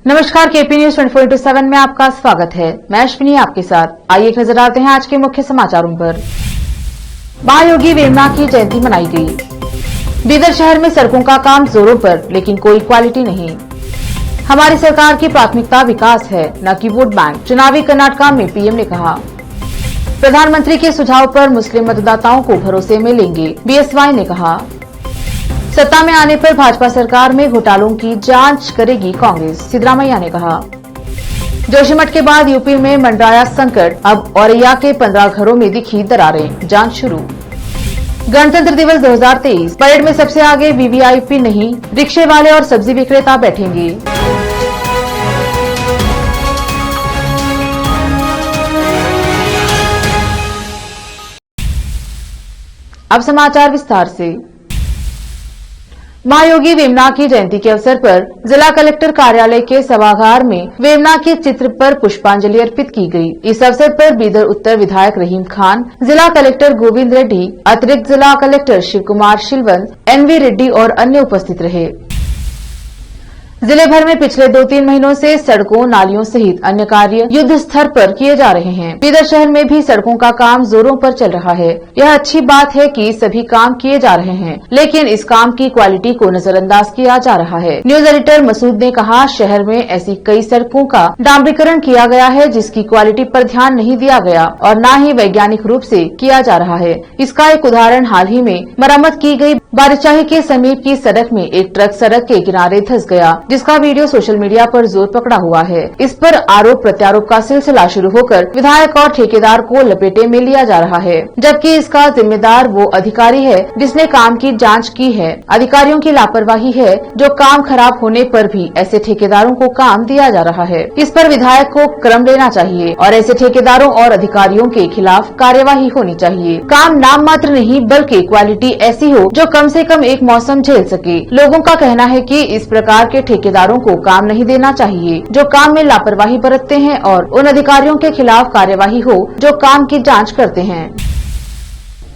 नमस्कार, KP news 24/7 में आपका स्वागत है। मैं अश्विनी आपके साथ। आइए एक नजर डालते हैं आज के मुख्य समाचारों पर। महायोगी वेमना की जयंती मनाई गई। बीदर शहर में सड़कों का काम जोरों पर, लेकिन कोई क्वालिटी नहीं। हमारी सरकार की प्राथमिकता विकास है, न कि वोट बैंक, चुनावी कर्नाटक में पीएम ने कहा। प्रधानमंत्री के सुझाव पर मुस्लिम मतदाताओं को भरोसे में लेंगे, बीएसवाई ने कहा। सत्ता में आने पर भाजपा सरकार में घोटालों की जांच करेगी कांग्रेस, सिद्धरामैया ने कहा। जोशीमठ के बाद यूपी में मंडराया संकट, अब औरैया के 15 घरों में दिखी दरारें, जांच शुरू। गणतंत्र दिवस 2023 परेड में सबसे आगे वीवीआईपी नहीं, रिक्शे वाले और सब्जी विक्रेता बैठेंगे। अब समाचार विस्तार से। महायोगी वेमना की जयंती के अवसर पर जिला कलेक्टर कार्यालय के सभागार में वेमना के चित्र पर पुष्पांजलि अर्पित की गई। इस अवसर पर बीदर उत्तर विधायक रहीम खान, जिला कलेक्टर गोविंद रेड्डी, अतिरिक्त जिला कलेक्टर शिव कुमार शिलवंत, एनवी रेड्डी और अन्य उपस्थित रहे। जिले भर में पिछले 2-3 महीनों से सड़कों, नालियों सहित अन्य कार्य युद्ध स्तर पर किए जा रहे हैं। बीदर शहर में भी सड़कों का काम जोरों पर चल रहा है। यह अच्छी बात है कि सभी काम किए जा रहे हैं, लेकिन इस काम की क्वालिटी को नजरअंदाज किया जा रहा है। न्यूज एडिटर मसूद ने कहा, शहर में ऐसी कई सड़कों का डामरीकरण किया गया है जिसकी क्वालिटी पर ध्यान नहीं दिया गया और न ही वैज्ञानिक रूप से किया जा रहा है। इसका एक उदाहरण हाल ही में मरम्मत की गई बारिशाही के समीप की सड़क में एक ट्रक सड़क के किनारे धंस गया, जिसका वीडियो सोशल मीडिया पर जोर पकड़ा हुआ है। इस पर आरोप प्रत्यारोप का सिलसिला शुरू होकर विधायक और ठेकेदार को लपेटे में लिया जा रहा है, जबकि इसका जिम्मेदार वो अधिकारी है जिसने काम की जांच की है। अधिकारियों की लापरवाही है जो काम खराब होने पर भी ऐसे ठेकेदारों को काम दिया जा रहा है। इस पर विधायक को क्रम लेना चाहिए और ऐसे ठेकेदारों और अधिकारियों के खिलाफ कार्यवाही होनी चाहिए। काम नाम मात्र नहीं बल्कि क्वालिटी ऐसी हो जो कम से कम एक मौसम झेल सके। लोगों का कहना है कि इस प्रकार के ठेकेदारों को काम नहीं देना चाहिए जो काम में लापरवाही बरतते हैं और उन अधिकारियों के खिलाफ कार्यवाही हो जो काम की जांच करते हैं।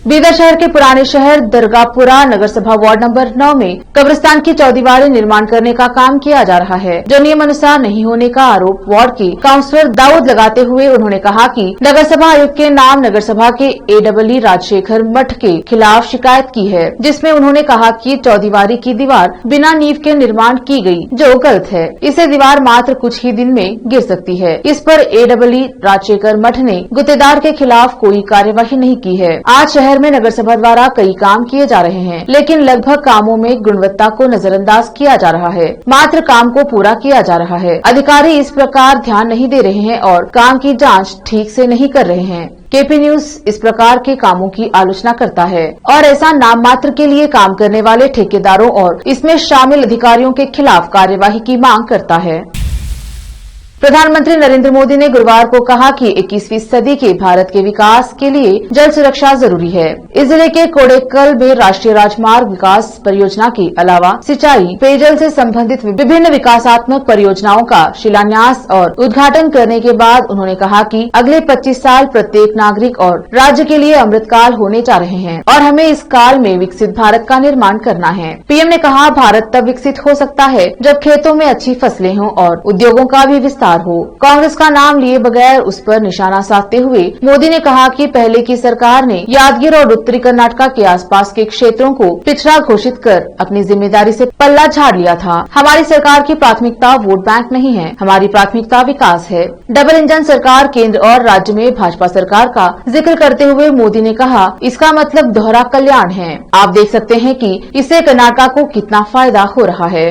बीदर शहर के पुराने शहर दरगाहपुरा नगर सभा वार्ड नंबर 9 में कब्रिस्तान की चौदीवारी निर्माण करने का काम किया जा रहा है, जो नियम अनुसार नहीं होने का आरोप वार्ड के काउंसलर दाऊद लगाते हुए उन्होंने कहा कि नगर सभा आयुक्त के नाम नगर सभा के AEE राजशेखर मठ के खिलाफ शिकायत की है, जिसमें उन्होंने कहा कि चौदीवारी की दीवार बिना नींव के निर्माण की गई, जो गलत है। इसे दीवार मात्र कुछ ही दिन में गिर सकती है। इस पर AEE राजशेखर मठ ने गुत्तेदार के खिलाफ कोई कार्यवाही नहीं की है। आज शहर में नगर सभा द्वारा कई काम किए जा रहे हैं, लेकिन लगभग कामों में गुणवत्ता को नजरअंदाज किया जा रहा है, मात्र काम को पूरा किया जा रहा है। अधिकारी इस प्रकार ध्यान नहीं दे रहे हैं और काम की जांच ठीक से नहीं कर रहे हैं। केपी न्यूज इस प्रकार के कामों की आलोचना करता है और ऐसा नाम मात्र के लिए काम करने वाले ठेकेदारों और इसमें शामिल अधिकारियों के खिलाफ कार्यवाही की मांग करता है। प्रधानमंत्री नरेंद्र मोदी ने गुरुवार को कहा कि 21वीं सदी के भारत के विकास के लिए जल सुरक्षा जरूरी है। इस जिले के कोडेकल में राष्ट्रीय राजमार्ग विकास परियोजना के अलावा सिंचाई, पेयजल से संबंधित विभिन्न विकासात्मक परियोजनाओं का शिलान्यास और उद्घाटन करने के बाद उन्होंने कहा कि अगले 25 साल प्रत्येक नागरिक और राज्य के लिए अमृतकाल होने जा रहे हैं और हमें इस काल में विकसित भारत का निर्माण करना है। पीएम ने कहा, भारत तब विकसित हो सकता है जब खेतों में अच्छी फसलें हों और उद्योगों का भी विस्तार हो। कांग्रेस का नाम लिए बगैर उस पर निशाना साधते हुए मोदी ने कहा कि पहले की सरकार ने यादगीर और उत्तरी कर्नाटक के आसपास के क्षेत्रों को पिछड़ा घोषित कर अपनी जिम्मेदारी से पल्ला झाड़ लिया था। हमारी सरकार की प्राथमिकता वोट बैंक नहीं है, हमारी प्राथमिकता विकास है। डबल इंजन सरकार केंद्र और राज्य में भाजपा सरकार का जिक्र करते हुए मोदी ने कहा, इसका मतलब दोहरा कल्याण है। आप देख सकते हैं कि इससे कर्नाटक को कितना फायदा हो रहा है।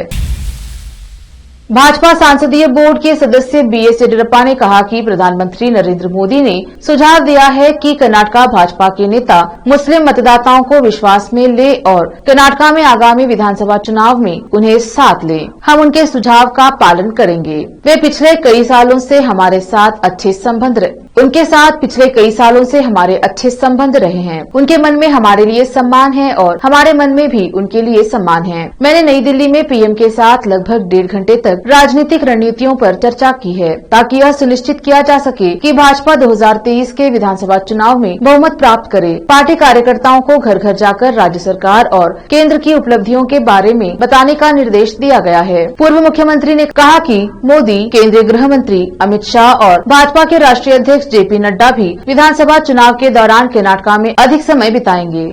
भाजपा संसदीय बोर्ड के सदस्य BS येडियुरप्पा ने कहा कि प्रधानमंत्री नरेंद्र मोदी ने सुझाव दिया है कि कर्नाटक भाजपा के नेता मुस्लिम मतदाताओं को विश्वास में ले और कर्नाटक में आगामी विधानसभा चुनाव में उन्हें साथ ले। हम उनके सुझाव का पालन करेंगे। वे पिछले कई सालों से हमारे साथ अच्छे संबंध उनके साथ पिछले कई सालों से हमारे अच्छे संबंध रहे हैं। उनके मन में हमारे लिए सम्मान है और हमारे मन में भी उनके लिए सम्मान है। मैंने नई दिल्ली में पीएम के साथ लगभग 1.5 घंटे तक राजनीतिक रणनीतियों पर चर्चा की है, ताकि यह सुनिश्चित किया जा सके कि भाजपा 2023 के विधानसभा चुनाव में बहुमत प्राप्त करे। पार्टी कार्यकर्ताओं को घर घर जाकर राज्य सरकार और केंद्र की उपलब्धियों के बारे में बताने का निर्देश दिया गया है। पूर्व मुख्यमंत्री ने कहा कि मोदी, केंद्रीय गृह मंत्री अमित शाह और भाजपा के राष्ट्रीय अध्यक्ष JP नड्डा भी विधानसभा चुनाव के दौरान कर्नाटक में अधिक समय बिताएंगे।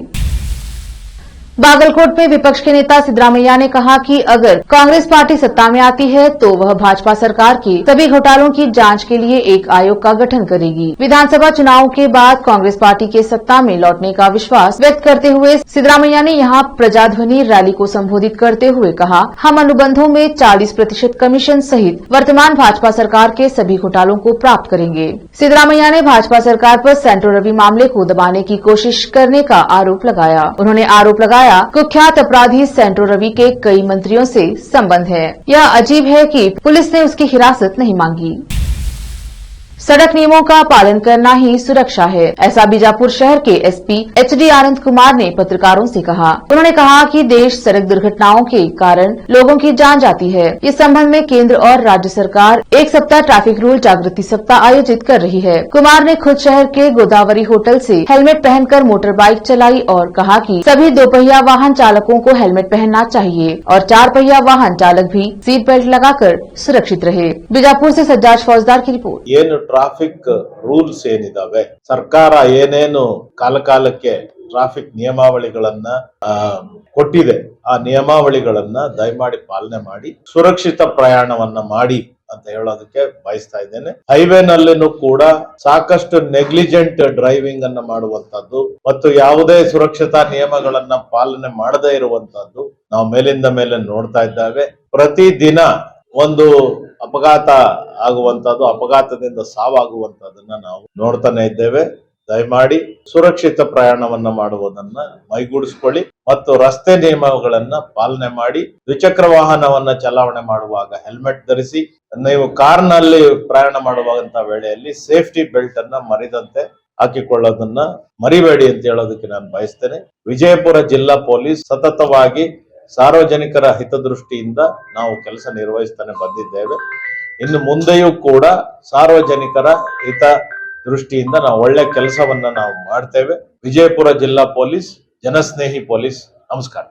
बागलकोट में विपक्ष के नेता सिद्धरामैया ने कहा कि अगर कांग्रेस पार्टी सत्ता में आती है तो वह भाजपा सरकार के सभी घोटालों की जांच के लिए एक आयोग का गठन करेगी। विधानसभा चुनाव के बाद कांग्रेस पार्टी के सत्ता में लौटने का विश्वास व्यक्त करते हुए सिद्धरामैया ने यहां प्रजाध्वनि रैली को संबोधित करते हुए कहा, हम अनुबंधों में 40% कमीशन सहित वर्तमान भाजपा सरकार के सभी घोटालों को प्राप्त करेंगे। सिद्धरामैया ने भाजपा सरकार पर सेंट्रो रवि मामले को दबाने की कोशिश करने का आरोप लगाया। उन्होंने आरोप लगाया कुख्यात अपराधी सेंट्रो रवि के कई मंत्रियों से संबंध है। यह अजीब है कि पुलिस ने उसकी हिरासत नहीं मांगी। सड़क नियमों का पालन करना ही सुरक्षा है, ऐसा बीजापुर शहर के SP HD आनंद कुमार ने पत्रकारों से कहा। उन्होंने कहा कि देश सड़क दुर्घटनाओं के कारण लोगों की जान जाती है। इस संबंध में केंद्र और राज्य सरकार एक सप्ताह ट्रैफिक रूल जागृति सप्ताह आयोजित कर रही है। कुमार ने खुद शहर के गोदावरी होटल से हेलमेट पहनकर मोटर बाइक चलाई और कहा कि सभी 2 पहिया वाहन चालकों को हेलमेट पहनना चाहिए और 4 पहिया वाहन चालक भी सीट बेल्ट लगाकर सुरक्षित रहे। बीजापुर से सज्जाद फौजदार की रिपोर्ट। ಟ್ರಾಫಿಕ್ ರೂಲ್ಸ್ ಏನಿದಾವೆ, ಸರ್ಕಾರ ಏನೇನು ಕಾಲಕಾಲಕ್ಕೆ ಟ್ರಾಫಿಕ್ ನಿಯಮಾವಳಿಗಳನ್ನ ಕೊಟ್ಟಿದೆ, ಆ ನಿಯಮಾವಳಿಗಳನ್ನ ದಯಮಾಡಿ ಪಾಲನೆ ಮಾಡಿ ಸುರಕ್ಷಿತ ಪ್ರಯಾಣವನ್ನ ಮಾಡಿ ಅಂತ ಹೇಳೋದಕ್ಕೆ ಬಯಸ್ತಾ ಇದ್ದೇನೆ. ಹೈವೇನಲ್ಲಿನೂ ಕೂಡ ಸಾಕಷ್ಟು ನೆಗ್ಲಿಜೆಂಟ್ ಡ್ರೈವಿಂಗ್ ಅನ್ನ ಮಾಡುವಂತದ್ದು ಮತ್ತು ಯಾವುದೇ ಸುರಕ್ಷತಾ ನಿಯಮಗಳನ್ನ ಪಾಲನೆ ಮಾಡದೇ ಇರುವಂತದ್ದು ನಾವು ಮೇಲಿಂದ ಮೇಲೆ ನೋಡ್ತಾ ಇದ್ದಾವೆ. ಪ್ರತಿದಿನ ಒಂದು ಅಪಘಾತ ಆಗುವಂತದ್ದು, ಅಪಘಾತದಿಂದ ಸಾವಾಗುವಂತದನ್ನ ನಾವು ನೋಡ್ತಾನೆ ಇದ್ದೇವೆ. ದಯಮಾಡಿ ಸುರಕ್ಷಿತ ಪ್ರಯಾಣವನ್ನ ಮಾಡುವುದನ್ನ ಮೈಗೂಡಿಸಿಕೊಳ್ಳಿ ಮತ್ತು ರಸ್ತೆ ನಿಯಮಗಳನ್ನ ಪಾಲನೆ ಮಾಡಿ. ದ್ವಿಚಕ್ರ ವಾಹನವನ್ನ ಚಲಾವಣೆ ಮಾಡುವಾಗ ಹೆಲ್ಮೆಟ್ ಧರಿಸಿ. ನೀವು ಕಾರ್ನಲ್ಲಿ ಪ್ರಯಾಣ ಮಾಡುವಂತ ವೇಳೆಯಲ್ಲಿ ಸೇಫ್ಟಿ ಬೆಲ್ಟ್ ಅನ್ನ ಮರಿದಂತೆ ಹಾಕಿಕೊಳ್ಳೋದನ್ನ ಮರಿಬೇಡಿ ಅಂತ ಹೇಳೋದಕ್ಕೆ ನಾನು ಬಯಸ್ತೇನೆ. ವಿಜಯಪುರ ಜಿಲ್ಲಾ ಪೊಲೀಸ್ ಸತತವಾಗಿ ಸಾರ್ವಜನಿಕರ ಹಿತದೃಷ್ಟಿಯಿಂದ ನಾವು ಕೆಲಸ ನಿರ್ವಹಿಸ್ತಾನೆ ಬಂದಿದ್ದೇವೆ. ಇನ್ನು ಮುಂದೆಯೂ ಕೂಡ ಸಾರ್ವಜನಿಕರ ಹಿತ ದೃಷ್ಟಿಯಿಂದ ನಾವು ಒಳ್ಳೆ ಕೆಲಸವನ್ನ ನಾವು ಮಾಡ್ತೇವೆ. ವಿಜಯಪುರ ಜಿಲ್ಲಾ ಪೊಲೀಸ್ जनस्नेही पुलिस। नमस्कार।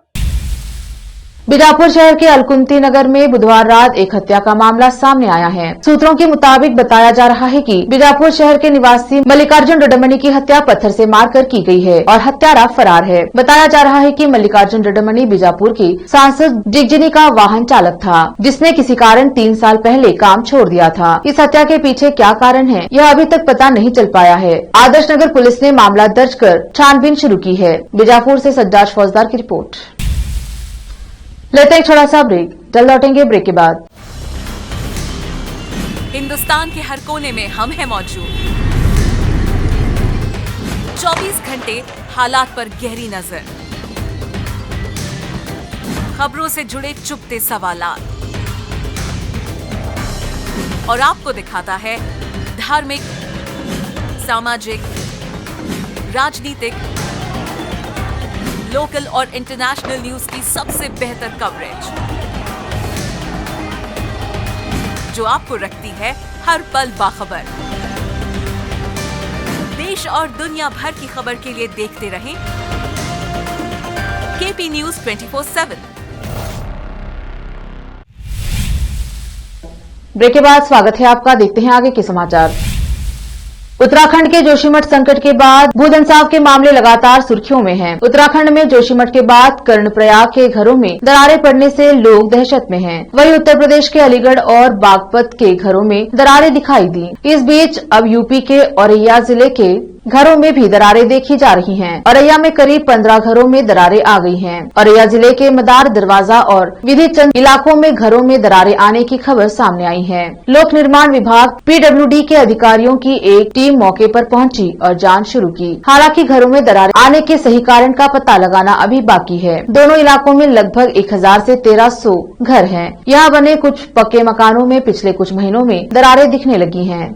बीजापुर शहर के अलकुंती नगर में बुधवार रात एक हत्या का मामला सामने आया है। सूत्रों के मुताबिक बताया जा रहा है कि बीजापुर शहर के निवासी मल्लिकार्जुन रडमणि की हत्या पत्थर से मारकर की गई है और हत्यारा फरार है। बताया जा रहा है कि मल्लिकार्जुन रडमणि बीजापुर के सांसद जिगजिनी का वाहन चालक था, जिसने किसी कारण 3 साल पहले काम छोड़ दिया था। इस हत्या के पीछे क्या कारण है, यह अभी तक पता नहीं चल पाया है। आदर्श नगर पुलिस ने मामला दर्ज कर छानबीन शुरू की है। बीजापुर से सज्जाद फौजदार की रिपोर्ट। लेते हैं छोटा सा ब्रेक, जल्द लौटेंगे ब्रेक के बाद। हिंदुस्तान के हर कोने में हम हैं मौजूद। 24 घंटे हालात पर गहरी नजर, खबरों से जुड़े चुपते सवालात और आपको दिखाता है धार्मिक, सामाजिक, राजनीतिक, लोकल और इंटरनेशनल न्यूज की सबसे बेहतर कवरेज, जो आपको रखती है हर पल बाखबर। देश और दुनिया भर की खबर के लिए देखते रहें KP News 24/7। ब्रेक के बाद स्वागत है आपका। देखते हैं आगे के समाचार। उत्तराखंड के जोशीमठ संकट के बाद भूधंसाव के मामले लगातार सुर्खियों में हैं। उत्तराखंड में जोशीमठ के बाद कर्णप्रयाग के घरों में दरारें पड़ने से लोग दहशत में हैं। वहीं उत्तर प्रदेश के अलीगढ़ और बागपत के घरों में दरारें दिखाई दी। इस बीच अब यूपी के औरैया जिले के घरों में भी दरारें देखी जा रही हैं। औरैया में करीब 15 घरों में दरारें आ गई हैं। औरैया जिले के मदार दरवाजा और विधि चंद इलाकों में घरों में दरारें आने की खबर सामने आई है। लोक निर्माण विभाग PWD के अधिकारियों की एक टीम मौके पर पहुंची और जांच शुरू की। हालांकि घरों में दरारें आने के सही कारण का पता लगाना अभी बाकी है। दोनों इलाकों में लगभग 1000 से 1300 घर हैं। यहाँ बने कुछ पक्के मकानों में पिछले कुछ महीनों में दरारें दिखने लगी हैं।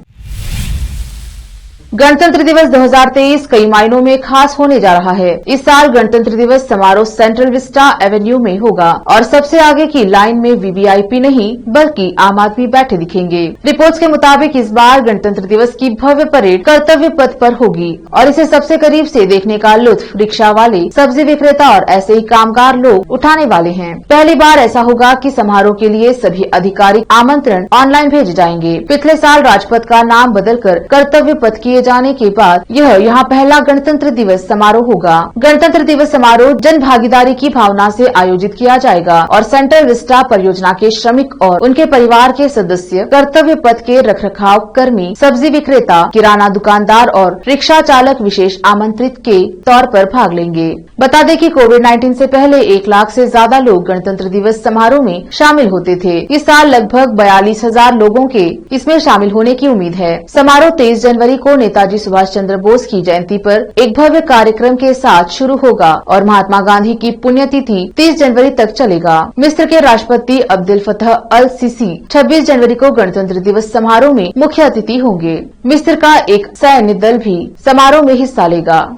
गणतंत्र दिवस 2023 कई मायनों में खास होने जा रहा है। इस साल गणतंत्र दिवस समारोह सेंट्रल विस्टा एवेन्यू में होगा और सबसे आगे की लाइन में वीवीआईपी नहीं बल्कि आम आदमी बैठे दिखेंगे। रिपोर्ट्स के मुताबिक इस बार गणतंत्र दिवस की भव्य परेड कर्तव्य पथ पर होगी और इसे सबसे करीब से देखने का लुत्फ रिक्शा वाले, सब्जी विक्रेता और ऐसे ही कामगार लोग उठाने वाले हैं। पहली बार ऐसा होगा कि समारोह के लिए सभी आधिकारिक आमंत्रण ऑनलाइन भेजे जाएंगे। पिछले साल राजपथ का नाम बदलकर कर्तव्य पथ किए जाने के बाद यह यहाँ पहला गणतंत्र दिवस समारोह होगा। गणतंत्र दिवस समारोह जन भागीदारी की भावना से आयोजित किया जाएगा और सेंट्रल विस्टा परियोजना के श्रमिक और उनके परिवार के सदस्य, कर्तव्य पथ के रखरखाव कर्मी, सब्जी विक्रेता, किराना दुकानदार और रिक्शा चालक विशेष आमंत्रित के तौर पर भाग लेंगे। बता दें कि कोविड-19 से पहले 1 लाख से ज्यादा लोग गणतंत्र दिवस समारोह में शामिल होते थे। इस साल लगभग 42,000 लोगों के इसमें शामिल होने की उम्मीद है। समारोह 23 जनवरी को नेताजी सुभाष चंद्र बोस की जयंती पर एक भव्य कार्यक्रम के साथ शुरू होगा और महात्मा गांधी की पुण्यतिथि 30 जनवरी तक चलेगा। मिस्र के राष्ट्रपति अब्दुल फतह अल सीसी 26 जनवरी को गणतंत्र दिवस समारोह में मुख्य अतिथि होंगे। मिस्र का एक सैन्य दल भी समारोह में हिस्सा लेगा।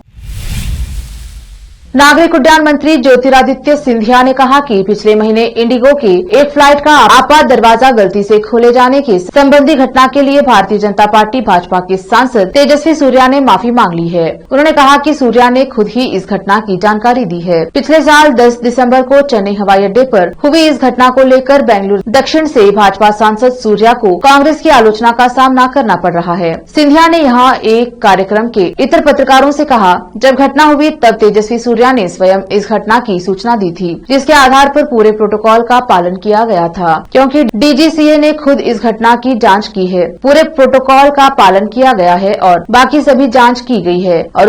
नागरिक उड्डयन मंत्री ज्योतिरादित्य सिंधिया ने कहा कि पिछले महीने इंडिगो के एक फ्लाइट का आपात दरवाजा गलती से खोले जाने के संबंधी घटना के लिए भारतीय जनता पार्टी भाजपा के सांसद तेजस्वी सूर्या ने माफी मांग ली है। उन्होंने कहा कि सूर्या ने खुद ही इस घटना की जानकारी दी है। पिछले साल 10 दिसंबर को चेन्नई हवाई अड्डे पर हुई इस घटना को लेकर बेंगलुरु दक्षिण से भाजपा सांसद सूर्या को कांग्रेस की आलोचना का सामना करना पड़ रहा है। सिंधिया ने यहाँ एक कार्यक्रम के इतर पत्रकारों से कहा, जब घटना हुई तब तेजस्वी सूर्या ने स्वयं इस घटना की सूचना दी थी, जिसके आधार पर पूरे प्रोटोकॉल का पालन किया गया था, क्योंकि डीजीसीए ने खुद इस घटना की जांच की है। पूरे प्रोटोकॉल का पालन किया गया है और बाकी सभी जांच की गई है और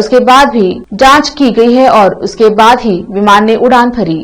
उसके बाद ही विमान ने उड़ान भरी।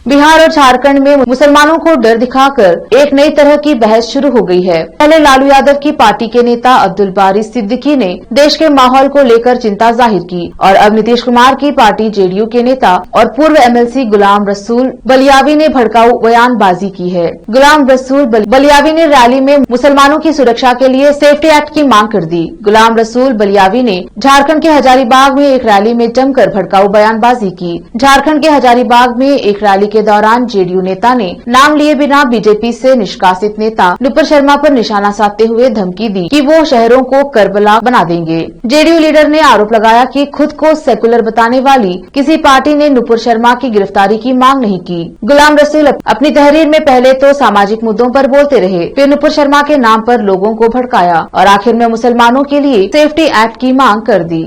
बिहार और झारखंड में मुसलमानों को डर दिखाकर एक नई तरह की बहस शुरू हो गई है। पहले लालू यादव की पार्टी के नेता अब्दुल बारी सिद्दीकी ने देश के माहौल को लेकर चिंता जाहिर की और अब नीतीश कुमार की पार्टी जेडीयू के नेता और पूर्व एमएलसी गुलाम रसूल बलियावी ने भड़काऊ बयानबाजी की है। गुलाम रसूल बलियावी ने रैली में मुसलमानों की सुरक्षा के लिए सेफ्टी एक्ट की मांग कर दी। गुलाम रसूल बलियावी ने झारखंड के हजारीबाग में एक रैली में जमकर भड़काऊ बयानबाजी की। झारखंड के हजारीबाग में एक रैली के दौरान जेडीयू नेता ने नाम लिए बिना बीजेपी से निष्कासित नेता नुपुर शर्मा पर निशाना साधते हुए धमकी दी कि वो शहरों को करबला बना देंगे। जेडीयू लीडर ने आरोप लगाया कि खुद को सेकुलर बताने वाली किसी पार्टी ने नुपुर शर्मा की गिरफ्तारी की मांग नहीं की। गुलाम रसूल अपनी तहरीर में पहले तो सामाजिक मुद्दों पर बोलते रहे, फिर नुपुर शर्मा के नाम पर लोगों को भड़काया और आखिर में मुसलमानों के लिए सेफ्टी एक्ट की मांग कर दी।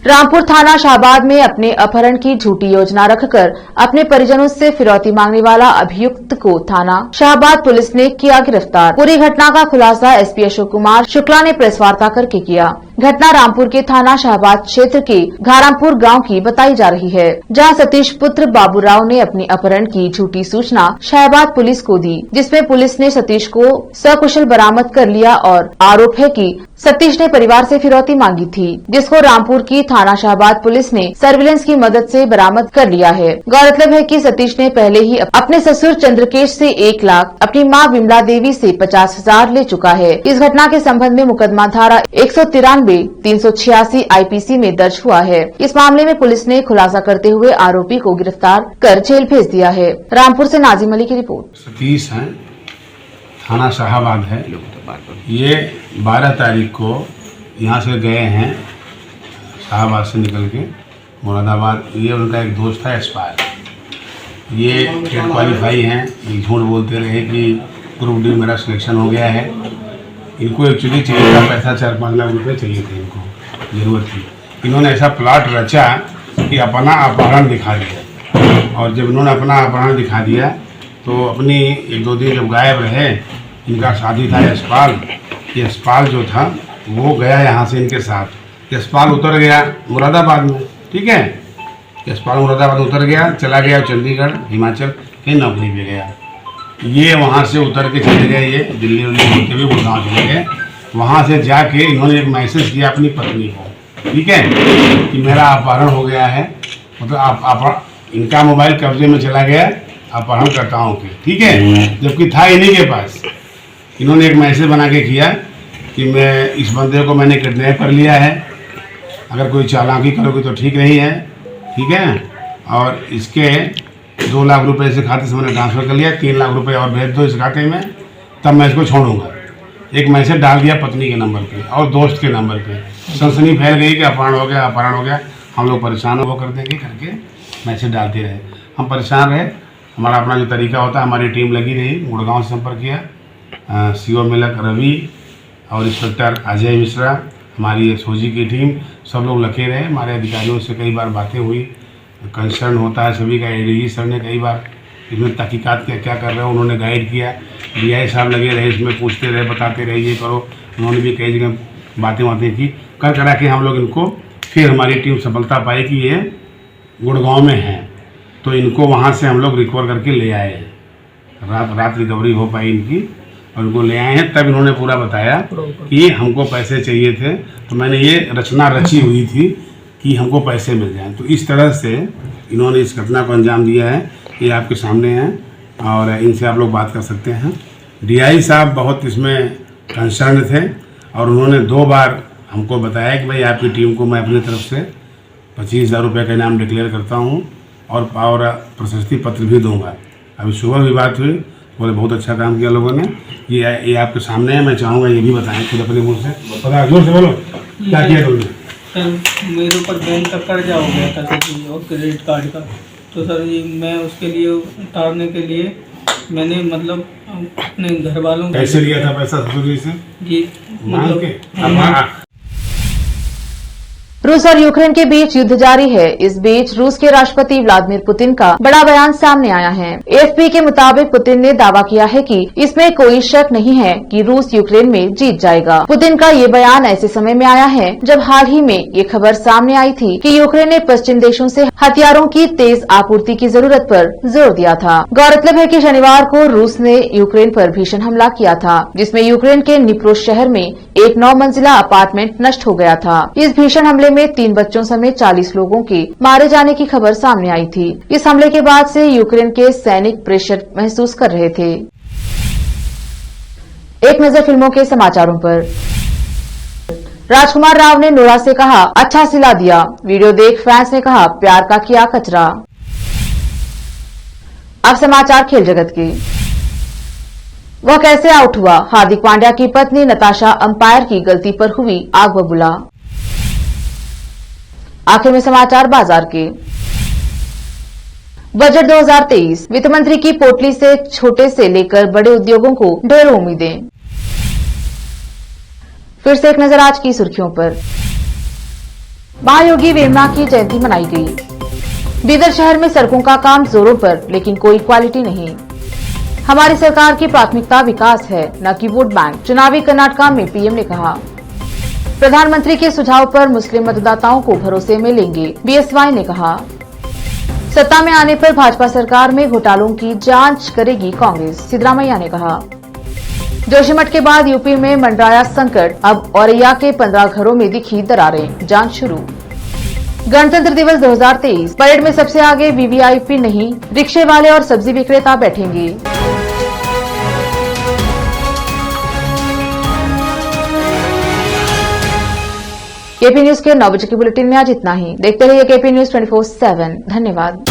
रामपुर थाना शाहबाद में अपने अपहरण की झूठी योजना रखकर अपने परिजनों से फिरौती मांगने वाला अभियुक्त को थाना शाहबाद पुलिस ने किया गिरफ्तार। पूरी घटना का खुलासा एसपी अशोक कुमार शुक्ला ने प्रेस वार्ता करके किया। घटना रामपुर के थाना शाहबाद क्षेत्र के घारामपुर गांव की बताई जा रही है, जहां सतीश पुत्र बाबूराव ने अपनी अपहरण की झूठी सूचना शाहबाद पुलिस को दी, जिसमें पुलिस ने सतीश को सकुशल बरामद कर लिया और आरोप है कि सतीश ने परिवार से फिरौती मांगी थी, जिसको रामपुर की थाना शाहबाद पुलिस ने सर्विलेंस की मदद से बरामद कर लिया है। गौरतलब है कि सतीश ने पहले ही अपने ससुर चंद्रकेश से 1 लाख, अपनी मां विमला देवी से 50,000 ले चुका है। इस घटना के संबंध में मुकदमा धारा 193, 386 आईपीसी में दर्ज हुआ है। इस मामले में पुलिस ने खुलासा करते हुए आरोपी को गिरफ्तार कर जेल भेज दिया है। रामपुर से नाजिम अली की रिपोर्ट। सतीश है, थाना शाहबाद है। ये 12 तारीख को यहाँ से गए हैं शाहबाद से निकल के मुरादाबाद। ये उनका एक दोस्त है एस्पायर, ये टेट क्वालिफाई हैं। ये झूठ बोलते रहे कि ग्रुप डी मेरा सिलेक्शन हो गया है। इनको एक्चुअली चाहिए था पैसा, 4-5 लाख रुपए चाहिए थे, इनको ज़रूरत थी। इन्होंने ऐसा प्लाट रचा कि अपना अपहरण दिखा दिया और जब इन्होंने अपना अपहरण दिखा दिया तो अपनी 1-2 दिन जब गायब रहे, इनका शादी था यशपाल। यशपाल जो था वो गया यहाँ से इनके साथ। यशपाल उतर गया मुरादाबाद में, ठीक है। यशपाल मुरादाबाद उतर गया, चला गया चंडीगढ़, हिमाचल कहीं नौकरी पे गया। ये वहाँ से उतर के चले गए, ये दिल्ली उल्ली होते हुए गुड़गांव चले गए। वहाँ से जाके इन्होंने एक मैसेज किया अपनी पत्नी को, ठीक है, कि मेरा अपहरण हो गया है। मतलब इनका मोबाइल कब्जे में चला गया अपहरणकर्ताओं के, ठीक है, जबकि था इन्हीं के पास। इन्होंने एक मैसेज बना के किया कि मैं इस बंदे को मैंने किडनैप कर लिया है, अगर कोई चालाकी करोगे तो ठीक नहीं है, ठीक है, और इसके 2 लाख रुपए इस खाते से मैंने ट्रांसफ़र कर लिया, 3 लाख रुपए और भेज दो इस खाते में, तब मैं इसको छोड़ूंगा। एक मैसेज डाल दिया पत्नी के नंबर पे और दोस्त के नंबर पे। सनसनी फैल गई कि अपहरण हो गया, हम लोग परेशान हो कर देंगे करके मैसेज डालते रहे। हम परेशान रहे, हमारा अपना जो तरीका होता है, हमारी टीम लगी रही, गुड़गांव से संपर्क किया, सीओ मिलक रवि और इंस्पेक्टर अजय मिश्रा, हमारी एसओजी की टीम, सब लोग लगे रहे। हमारे अधिकारियों से कई बार बातें हुई, कंसर्न होता है सभी का। एडीजी सर ने कई बार इसमें तहकीकात क्या कर रहे हैं उन्होंने गाइड किया, डीआई साहब लगे रहे, इसमें पूछते रहे, बताते रहे, ये करो, उन्होंने भी कई जगह बातें की। करा के हम लोग इनको, फिर हमारी टीम सफलता पाई कि ये गुड़गांव में है, तो इनको वहाँ से हम लोग रिकवर करके ले आए हैं। रात रिकवरी हो पाई इनकी और उनको ले आए हैं। तब इन्होंने पूरा बताया कि हमको पैसे चाहिए थे, तो मैंने ये रचना रची हुई थी कि हमको पैसे मिल जाएं। तो इस तरह से इन्होंने इस घटना को अंजाम दिया है। ये आपके सामने है और इनसे आप लोग बात कर सकते हैं। डीआई साहब बहुत इसमें कंसर्न थे और उन्होंने 2 बार हमको बताया कि भाई आपकी टीम को मैं अपनी तरफ से 25,000 रुपये का इनाम डिक्लेयर करता हूँ और प्रशस्ति पत्र भी दूंगा। अभी सुबह भी बात हुई, बोले बहुत अच्छा काम किया लोगों ने। ये आपके सामने है, मैं चाहूँगा ये भी बताएं खुद अपने मुँह से। पता जोर से बोलो, क्या किया तुमने? सर मेरे ऊपर बैंक का कर्जा हो गया था सर और क्रेडिट कार्ड का, तो सर ये मैं उसके लिए उतारने के लिए मैंने मतलब अपने घर वालों को कैसे लिया था पैसा ससुर से? जी मांग के? रूस और यूक्रेन के बीच युद्ध जारी है। इस बीच रूस के राष्ट्रपति व्लादिमीर पुतिन का बड़ा बयान सामने आया है। एएफपी के मुताबिक पुतिन ने दावा किया है कि इसमें कोई शक नहीं है कि रूस यूक्रेन में जीत जाएगा। पुतिन का ये बयान ऐसे समय में आया है जब हाल ही में ये खबर सामने आई थी कि यूक्रेन ने पश्चिम देशों से हथियारों की तेज आपूर्ति की जरूरत पर जोर दिया था। गौरतलब है कि शनिवार को रूस ने यूक्रेन पर भीषण हमला किया था, जिसमें यूक्रेन के निप्रो शहर में एक 9 मंजिला अपार्टमेंट नष्ट हो गया था। इस भीषण हमले में 3 बच्चों समेत 40 लोगों के मारे जाने की खबर सामने आई थी। इस हमले के बाद से यूक्रेन के सैनिक प्रेशर महसूस कर रहे थे। एक नजर फिल्मों के समाचारों पर। राजकुमार राव ने नोरा से कहा अच्छा सिला दिया, वीडियो देख फैंस ने कहा प्यार का किया कचरा। अब समाचार खेल जगत के। वह कैसे आउट हुआ, हार्दिक पांड्या की पत्नी नताशा अंपायर की गलती पर हुई आग बबूला। आखिर में समाचार बाजार के। बजट 2023, वित्त मंत्री की पोटली से छोटे से लेकर बड़े उद्योगों को ढेरों उम्मीदें। फिर से एक नजर आज की सुर्खियों पर। महायोगी वेमना की जयंती मनाई गई। बीदर शहर में सड़कों का काम जोरों पर, लेकिन कोई क्वालिटी नहीं। हमारी सरकार की प्राथमिकता विकास है, न कि वोट बैंक, चुनावी कर्नाटका में पीएम ने कहा। प्रधानमंत्री के सुझाव पर मुस्लिम मतदाताओं को भरोसे में लेंगे, बीएसवाई ने कहा। सत्ता में आने पर भाजपा सरकार में घोटालों की जांच करेगी कांग्रेस, सिद्धरामैया ने कहा। जोशीमठ के बाद यूपी में मंडराया संकट, अब औरैया के 15 घरों में दिखी दरारें, जांच शुरू। गणतंत्र दिवस 2023, परेड में सबसे आगे वीवीआईपी नहीं, रिक्शे वाले और सब्जी विक्रेता बैठेंगे। केपी न्यूज के 9 बजे के बुलेटिन में आज इतना ही। देखते रहिए केपी न्यूज 24/7। धन्यवाद।